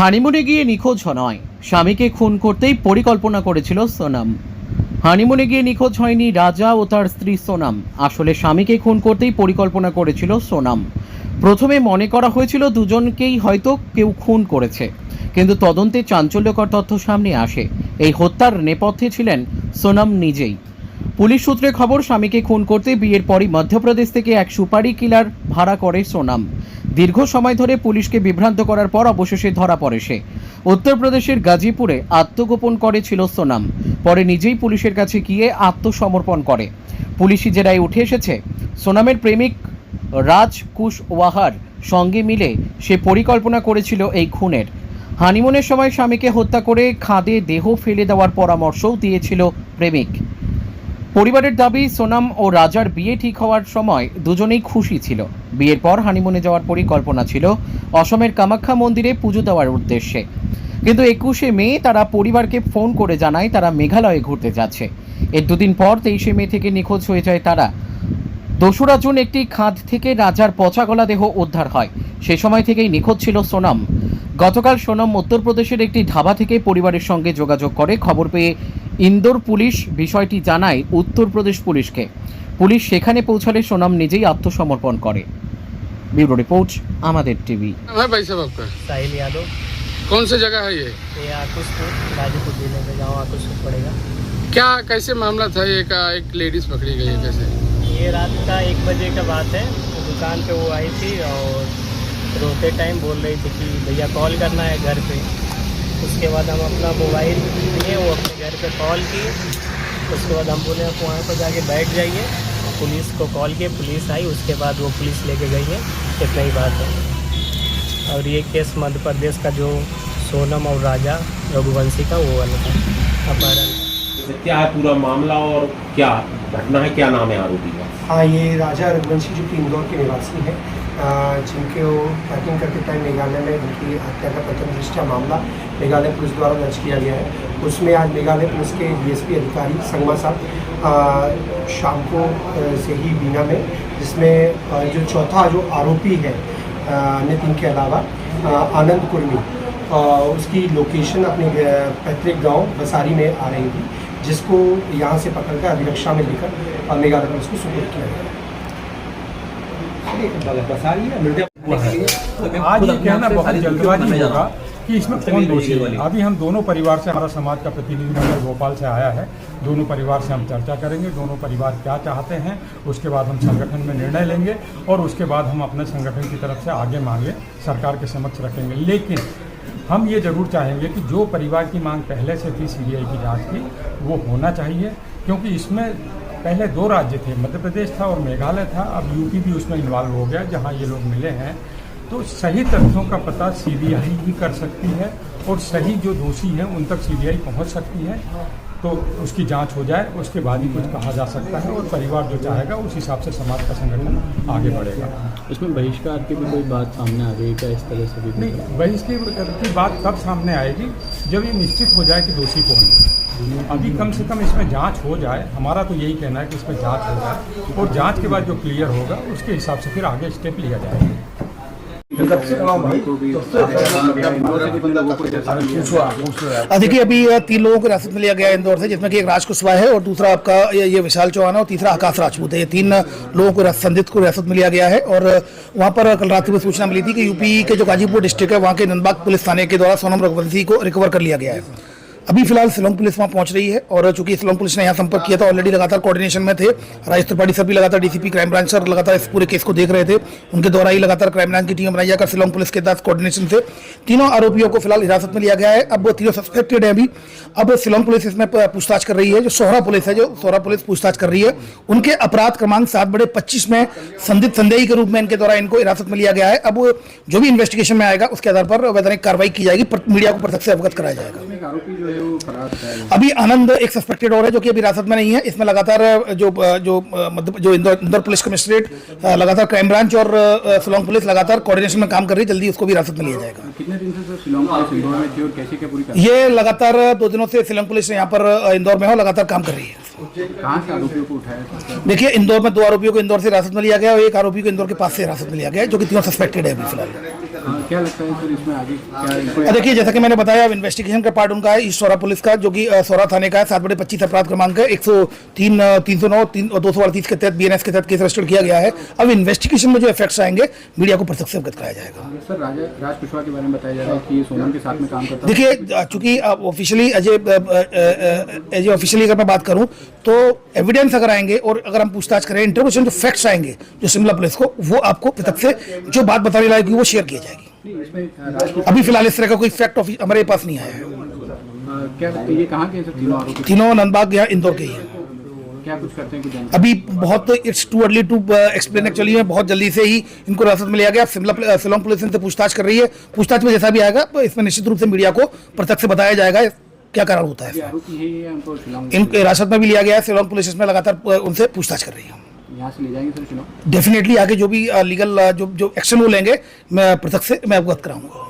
হানিমুনে গিয়ে নিখোঁজ নয়, স্বামীকে খুন করতেই পরিকল্পনা করেছিল সোনাম। হানিমুনে গিয়ে নিখোঁজ হয়নি রাজা ও তার স্ত্রী সোনাম, আসলে স্বামীকে খুন করতেই পরিকল্পনা করেছিল সোনাম। প্রথমে মনে করা হয়েছিল দুজনকেই হয়তো কেউ খুন করেছে, কিন্তু তদন্তে চাঞ্চল্যকর তথ্য সামনে আসে। এই হত্যার নেপথ্যে ছিলেন সোনাম নিজেই। পুলিশ সূত্রে খবর, স্বামীকে খুন করতে বিয়ের পরই মধ্যপ্রদেশ থেকে এক সুপারি কিলার ভাড়া করে সোনাম। দীর্ঘ সময় ধরে পুলিশকে বিভ্রান্ত করার পর অবশেষে ধরা পড়ে সে। উত্তরপ্রদেশের গাজীপুরে আত্মগোপন করেছিল সোনাম, পরে নিজেই পুলিশের কাছে গিয়ে আত্মসমর্পণ করে। পুলিশি জেরায় উঠে এসেছে, সোনামের প্রেমিক রাজ কুশওয়াহার সঙ্গে মিলে সে পরিকল্পনা করেছিল এই খুনের। হানিমুনের সময় স্বামীকে হত্যা করে খাদে দেহ ফেলে দেওয়ার পরামর্শও দিয়েছিল প্রেমিক। পরিবারের দাবি, সোনাম ও রাজার বিয়ে ঠিক হওয়ার সময় দুজনেই খুশি ছিল। বিয়ের পর হানিমুনে যাওয়ার পরিকল্পনা ছিল অসমের কামাখ্যা মন্দিরে পুজো দেওয়ার উদ্দেশ্যে, কিন্তু 21শে মে তারা পরিবারকে ফোন করে জানায় তারা মেঘালয়ে ঘুরতে যাচ্ছে। এর দুদিন পর 23শে মে থেকে নিখোঁজ হয়ে যায় তারা। 2রা জুন একটি খাদ থেকে রাজার পচা গলা দেহ উদ্ধার হয়। সে সময় থেকেই নিখোঁজ ছিল সোনাম। গতকাল সোনাম উত্তরপ্রদেশের একটি ধাবা থেকে পরিবারের সঙ্গে যোগাযোগ করে। খবর পেয়ে ইন্দোর পুলিশ বিষয়টি জানায় উত্তরপ্রদেশ পুলিশকে। পুলিশ সেখানে পৌঁছালে সোনাম নিজেই আত্মসমর্পণ করে। ब्यूरो रिपोर्ट আমাদের टीवी। है भाई साहब आपका? साहिल यादव। कौन सी जगह है ये? आकुशपुर, गाजीपुर जिले में गाँव आकुशपुर पड़ेगा। क्या कैसे मामला था ये का एक लेडीज पकड़ी गई है कैसे? ये रात का 1 बजे का बात है। दुकान पे वो आई थी और रोते टाइम बोल रही थी कि भैया कॉल करना है घर पे। उसके बाद हम अपना मोबाइल लिए, वो अपने घर पे कॉल की। उसके बाद हम बोले आप वहाँ पर जाके बैठ जाइए। पुलिस को कॉल किए, पुलिस आई, उसके बाद वो पुलिस लेके गई है। इतना ही बात है। और ये केस मध्य प्रदेश का जो सोनम और राजा रघुवंशी का वो वाला था अपहरण। क्या है पूरा मामला और क्या घटना है, क्या नाम है आरोपी का? हाँ, ये राजा रघुवंशी जो कि इंदौर के निवासी हैं, जिनके वो ट्रैकिंग करते टाइम मेघालय में उनकी हत्या का प्रथम दृष्टया मामला मेघालय पुलिस द्वारा दर्ज किया गया है। उसमें आज मेघालय पुलिस के डीएसपी अधिकारी संगमा साहब शाम को से ही बीना में, जिसमें जो चौथा जो आरोपी है नितिन के अलावा आनंद कुर्मी, उसकी लोकेशन अपने पैतृक गांव बसारी में आ रही थी, जिसको यहाँ से पकड़कर अभिरक्षा में लेकर मेघालय पुलिस को सुपुर्द किया गया। आज ये कहना बहुत जल्दबाजी होगा कि इसमें कौन दोषी है। अभी हम दोनों परिवार से, हमारा समाज का प्रतिनिधिमंडल भोपाल से आया है, दोनों परिवार से हम चर्चा करेंगे, दोनों परिवार क्या चाहते हैं, उसके बाद हम संगठन में निर्णय लेंगे और उसके बाद हम अपने संगठन की तरफ से आगे मांगे सरकार के समक्ष रखेंगे। लेकिन हम ये जरूर चाहेंगे कि जो परिवार की मांग पहले से थी सीबीआई की जांच की, वो होना चाहिए, क्योंकि इसमें पहले 2 राज्य थे, मध्य प्रदेश था और मेघालय था। अब यूपी भी उसमें इन्वॉल्व हो गया, जहां ये लोग मिले हैं। तो सही तथ्यों का पता सीबीआई ही कर सकती है और सही जो दोषी हैं उन तक सीबीआई पहुंच सकती है। तो उसकी जांच हो जाए, उसके बाद ही कुछ कहा जा सकता है और परिवार जो चाहेगा उस हिसाब से समाज का संगठन आगे बढ़ेगा। इसमें बहिष्कार की भी कोई बात सामने आ गई क्या? इस तरह से भी नहीं, बहिष्कार की बात तब सामने आएगी जब ये निश्चित हो जाए कि दोषी कौन है। अभी कम से कम इसमें जांच हो जाए। हमारा तो यही कहना है कि इसमें जांच हो जाए और जांच के बाद जो क्लियर होगा उसके हिसाब से फिर आगे स्टेप लिया जाएगा। देखिए, अभी 3 लोगों को हिरासत में लिया गया है इंदौर से, जिसमें कि एक राज कुशवाहा है और दूसरा आपका ये विशाल चौहान है और तीसरा आकाश राजपूत है। ये 3 लोगों को संदिग्ध को हिरासत में लिया गया है और वहाँ पर कल रात में सूचना मिली थी कि यूपी के जो गाजीपुर डिस्ट्रिक्ट है वहाँ के नंदबाग पुलिस थाने के द्वारा सोनम रघुवंशी को रिकवर कर लिया गया है। अभी फिलहाल शिलोंग पुलिस वहाँ पहुंच रही है और चूंकि शिलोंग पुलिस ने यहाँ संपर्क किया था, ऑलरेडी लगातार कोऑर्डिनेशन में थे। राजेश त्रिपाठी सर भी लगातार डीसीपी क्राइम ब्रांच सर लगातार इस पूरे केस को देख रहे थे। उनके द्वारा ही लगातार क्राइम ब्रांच की टीम बनाई जाकर शिलोंग पुलिस के साथ कोऑर्डिनेशन से तीनों आरोपियों को फिलहाल हिरासत में लिया गया है। अब 3 सस्पेक्टेड है अभी। अब शिलोंग पुलिस इसमें पूछताछ कर रही है। जो सोहरा पुलिस है, जो सोहरा पुलिस पूछताछ कर रही है, उनके अपराध क्रमांक 7/25 में संदिग्ध संदेही के रूप में इनके द्वारा इनको हिरासत में लिया गया है। अब जो भी इन्वेस्टिगेशन में आएगा उसके आधार पर वैधानिक कार्रवाई की जाएगी, मीडिया को पृथक से अवगत कराया जाएगा। अभी आनंद एक सस्पेक्टेड और है जो कि अभी हिरासत में नहीं है। इसमें लगातार जो इंदौर पुलिस कमिश्नरेट, लगातार क्राइम ब्रांच और शिलोंग पुलिस लगातार कोऑर्डिनेशन में काम कर रही है। जल्दी उसको भी हिरासत में लिया जाएगा। कितने दिन से शिलोंग पुलिस इंदौर में थी और कैसे क्या पूरी ये लगातार 2 दिनों से शिलोंग पुलिस यहाँ पर इंदौर में हो लगातार काम कर रही है। कहाँ से आरोपियों को उठाया? देखिए, इंदौर में 2 आरोपियों को इंदौर से हिरासत में लिया गया और 1 आरोपी को इंदौर के पास से हिरासत में लिया गया, जो कि 3 सस्पेक्टेड है अभी फिलहाल। क्या लगता है सर इसमें आगे क्या देखिए, जैसा कि मैंने बताया, अब इन्वेस्टिगेशन का पार्ट उनका है ईस्ट सौरा पुलिस का, जो कि सौरा थाने का है। 7/25 अपराध क्रमांक है 103, 309, 238 के तहत BNS के तहत केस रजिस्टर्ड किया गया है। अब इन्वेस्टिगेशन में जो इफेक्ट्स आएंगे मीडिया को प्रत्यक्ष से अवगत कराया जाएगा। सर राज कुशवाहा के बारे में बताया जा रहा है कि ये सोनम के साथ में काम करता है। देखिए, चूंकि ऑफिशियली एज ऑफिशियली अगर मैं बात करूं तो एविडेंस अगर आएंगे और अगर हम पूछताछ करें, इंटरव्यूशन जो फैक्ट्स आएंगे जो शिमला पुलिस को, वो आपको प्रत्यक्ष से जो बात बताने लायक होगी वो शेयर की जाएगी। अभी फिलहाल इस तरह का कोई फैक्ट हमारे पास नहीं आया है। क्या ये कहाँ के हैं सर तीनों आरोपी? तीनों नंदबाग या इंदौर के ही हैं। क्या कुछ करते हैं कुछ जानते अभी बहुत it's too early to explain, actually है बहुत जल्दी से ही इनको हिरासत में लिया गया। शिलोंग पुलिस इनसे पूछताछ कर रही है। पूछताछ में जैसा भी आएगा इसमें निश्चित रूप से मीडिया को प्रत्यक्ष से बताया जाएगा क्या कारण होता है। आरोपी है ये उनको शिलांग इनको हिरासत में भी लिया गया है। शिलोंग पुलिस इसमें लगातार उनसे पूछताछ कर रही है। यहाँ से ले जाएंगे सर शिलांग? डेफिनेटली आगे जो भी लीगल जो एक्शन वो लेंगे मैं प्रत्यक्ष से मैं अवगत कराऊंगा।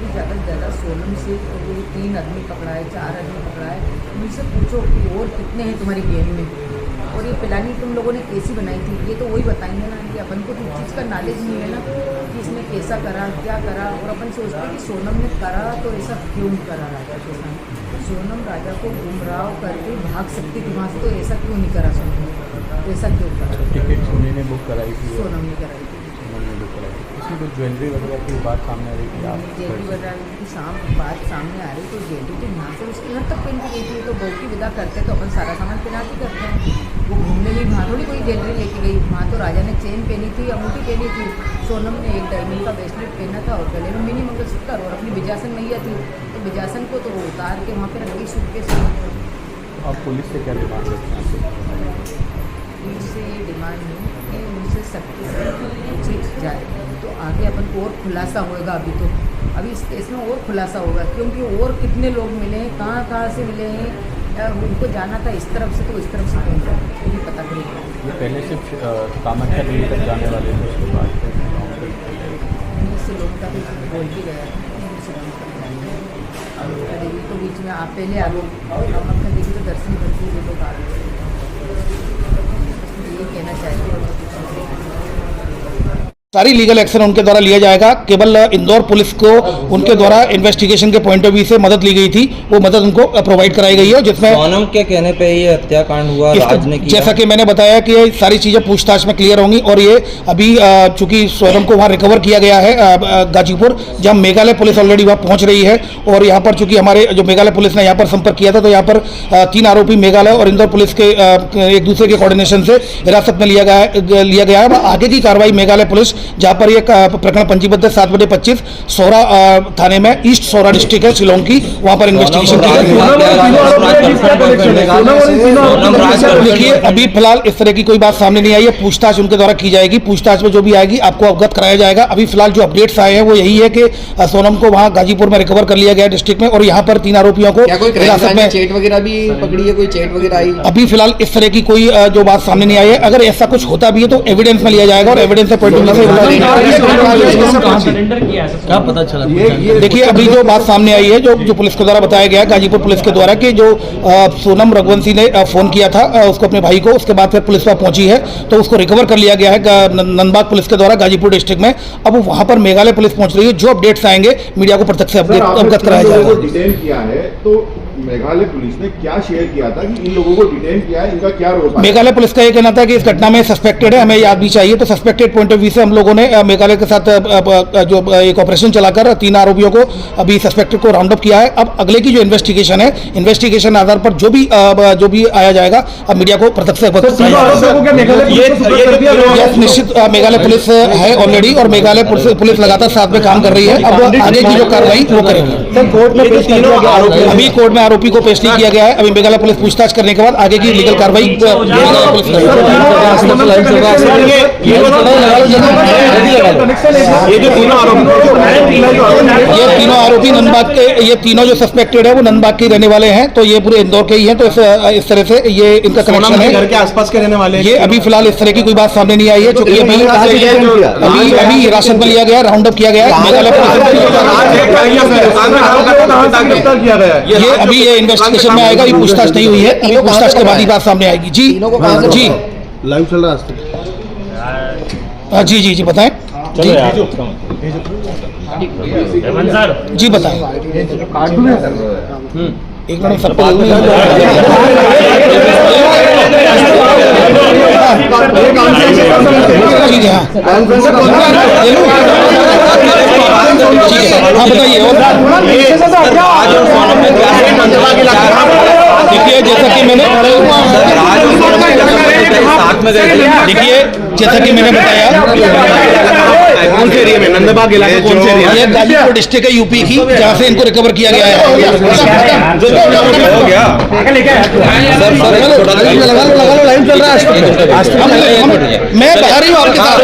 ज़्यादा से ज़्यादा सोनम से तो 3 आदमी पकड़ा है, 4 आदमी पकड़ा है। उनसे पूछो कि और कितने हैं तुम्हारी गैंग में, और ये प्लानिंग तुम लोगों ने कैसी बनाई थी, ये तो वही बताएंगे ना। कि अपन को तो इस चीज़ का नॉलेज नहीं है ना कि इसने कैसा करा, क्या करा। और अपन सोचते हैं कि सोनम ने करा तो ऐसा क्यों करा राजा के साथ। सोनम राजा को गुमराह करके भाग सकती थी वहाँ से, तो ऐसा क्यों नहीं करा सोनम, ऐसा क्यों करा। टिकट सोने ने बुक कराई थी, सोनम ने कराई थी। इसमें कुछ ज्वेलरी वगैरह की बात सामने आ रही थी, आप ज्वेलरी वगैरह की बात सामने आ रही, तो ज्वेलरी तो यहाँ से उसके घर तक पहन के गई थी। तो बहू की विदा करते तो अपन सारा सामान पहना के करते हैं। वो घूमने गई, वहाँ थोड़ी कोई ज्वेलरी लेके गई। वहाँ तो राजा ने चेन पहनी थी, अंगूठी पहनी थी। सोनम ने एक डायमंड का ब्रेसलेट पहना था और गले में मिनी मंगलसूत्र, और अपनी बिजासन मैया थी तो बिजासन को तो उतार के वहाँ पर रख गई सूटकेस में। आप पुलिस से क्या डिमांड करते हैं? पुलिस से डिमांड नहीं कि उनसे सबके पूछी जाए तो आगे अपन को और खुलासा होगा। अभी इस केस में और खुलासा होगा, क्योंकि और कितने लोग मिले हैं, कहाँ से मिले हैं। उनको जाना था इस तरफ से, तो इस तरफ से कौन था ये पता करेगा। ये पहले सिर्फ कामाख्या देवी तक जाने वाले थे, उसके बाद से लोग का भी बोल भी गया कामाख्या देवी तो बीच में आप पहले आ गए, कामाख्या देवी तो दर्शन करके ये लोग आ गए। ये कहना चाहिए सारी लीगल एक्शन उनके द्वारा लिया जाएगा। केवल इंदौर पुलिस को उनके द्वारा इन्वेस्टिगेशन के पॉइंट ऑफ व्यू से मदद ली गई थी, वो मदद उनको प्रोवाइड कराई गई है, जिसमें सोनम के कहने पे ये हत्याकांड हुआ, राज ने किया। जैसा कि मैंने बताया कि ये सारी चीजें पूछताछ में क्लियर होंगी। और ये अभी चूंकि सोनम को वहाँ रिकवर किया गया है गाजीपुर, जहाँ मेघालय पुलिस ऑलरेडी वहाँ पहुँच रही है। और यहाँ पर चूंकि हमारे जो मेघालय पुलिस ने यहाँ पर संपर्क किया था, तो यहाँ पर 3 आरोपी मेघालय और इंदौर पुलिस के एक दूसरे के कोऑर्डिनेशन से हिरासत में लिया गया है। आगे की कार्रवाई मेघालय पुलिस, जहाँ पर ये प्रकरण पंजीबद्ध है 7/25 सौरा थाने में, ईस्ट सौरा डिस्ट्रिक्ट है शिलोंग की, वहां पर इन्वेस्टिगेशन की गई। देखिए, अभी फिलहाल इस तरह की कोई बात सामने नहीं आई है। पूछताछ उनके द्वारा की जाएगी। पूछताछ में जो भी आएगी आपको अवगत कराया जाएगा। अभी फिलहाल जो अपडेट्स आए हैं वो यही है कि सोनम को वहां गाजीपुर में रिकवर कर लिया गया डिस्ट्रिक्ट में, और यहाँ पर 3 आरोपियों को हिरासत में चेट वगैरह भी पकड़ी है, कोई चेट वगैरह आई? अभी फिलहाल इस तरह की कोई जो बात सामने नहीं आई है। अगर ऐसा कुछ होता भी है तो एविडेंस में लिया जाएगा, और एविडेंस से पॉइंट ऑफ व्यू क्या पता चला? देखिए, अभी जो बात सामने आई है, जो पुलिस के द्वारा बताया गया है गाजीपुर पुलिस के द्वारा, कि जो सोनम रघुवंशी ने फोन किया था उसको अपने भाई को, उसके बाद फिर पुलिस वहां पहुंची है तो उसको रिकवर कर लिया गया है नंदबाग पुलिस के द्वारा गाजीपुर डिस्ट्रिक्ट में। अब वहां पर मेघालय पुलिस पहुंच रही है। जो अपडेट्स आएंगे मीडिया को प्रत्यक्ष से अवगत कराया जाएगा। डिटेन किया है तो मेघालय पुलिस ने क्या शेयर किया था कि इन लोगों को डिटेन किया है, इनका क्या रोल? मेघालय पुलिस का ये कहना था कि इस घटना में सस्पेक्टेड है, हमें याद भी चाहिए। तो सस्पेक्टेड पॉइंट ऑफ व्यू से हम लोगों ने मेघालय के साथ जो एक ऑपरेशन चलाकर 3 आरोपियों को अभी सस्पेक्टेड को राउंड अप किया है। अब अगले की जो इन्वेस्टिगेशन है, इन्वेस्टिगेशन आधार पर जो भी आया जाएगा अब मीडिया को प्रत्यक्ष से निश्चित मेघालय पुलिस है ऑलरेडी, और मेघालय पुलिस लगातार साथ में काम कर रही है। अब आगे की जो कार्रवाई वो करेगी। अभी कोर्ट में आरोपी को पेश नहीं किया गया है। अभी मेघालय पुलिस पूछताछ करने के बाद आगे की लीगल कार्रवाई मेघालय पुलिस करेगी। ये जो तीनों ये तीनों आरोपी नंदबाग के, ये तीनों जो सस्पेक्टेड है वो नंदबाग के रहने वाले हैं, तो ये पूरे इंदौर के ही हैं। तो इस तरह से ये इनका कनेक्शन है। घर के आसपास के रहने वाले ये अभी फिलहाल इस तरह की कोई बात सामने नहीं आई है, क्योंकि अभी हिरासत में लिया गया, राउंड अप किया गया है। ये अभी ये इन्वेस्टिगेशन में आएगा, ये पूछताछ नहीं हुई है, अभी पूछताछ के बाद ही बात सामने आएगी। जी जी लाइव चल रहा है जी जी जी बताएं जी जी बताएं। एक मिनट सबको ठीक है, हाँ बताइए। देखिए जैसा कि मैंने बताया, कौन से एरिया में, नंदबाग इलाका कौन से एरिया? ये गाजीपुर डिस्ट्रिक्ट है यूपी की, जहाँ से इनको रिकवर किया गया है। हो गया मैं बता रही हूँ आपके साथ।